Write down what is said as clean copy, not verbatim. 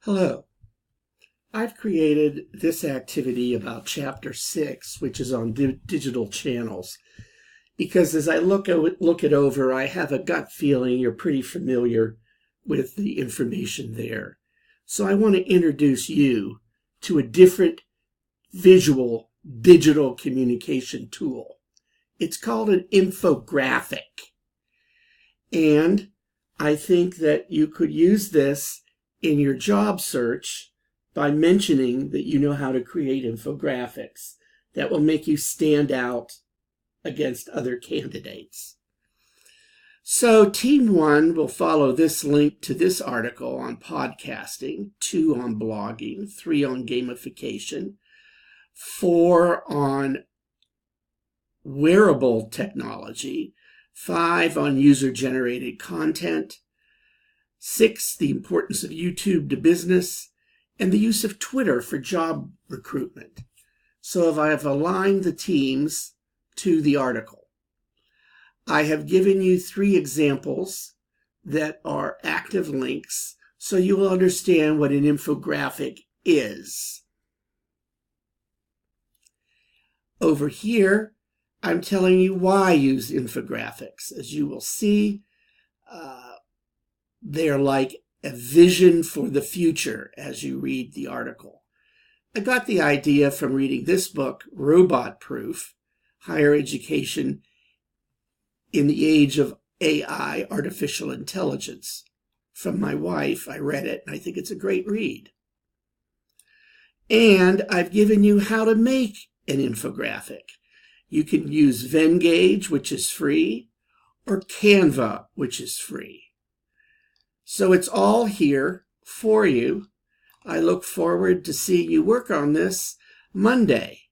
Hello. I've created this activity about Chapter 6, which is on digital channels, because as I look it over, I have a gut feeling you're pretty familiar with the information there. So I want to introduce you to a different visual digital communication tool. It's called an infographic. And I think that you could use this in your job search by mentioning that you know how to create infographics that will make you stand out against other candidates. So Team 1 will follow this link to this article on podcasting, 2 on blogging, 3 on gamification, 4 on wearable technology, 5 on user-generated content, 6, the importance of YouTube to business, and the use of Twitter for job recruitment. So if I have aligned the teams to the article, I have given you 3 examples that are active links so you will understand what an infographic is. Over here, I'm telling you why I use infographics. As you will see, they're like a vision for the future as you read the article. I got the idea from reading this book, Robot Proof, Higher Education in the Age of AI, Artificial Intelligence. From my wife, I read it, and I think it's a great read. And I've given you how to make an infographic. You can use Venngage, which is free, or Canva, which is free. So it's all here for you. I look forward to seeing you work on this Monday.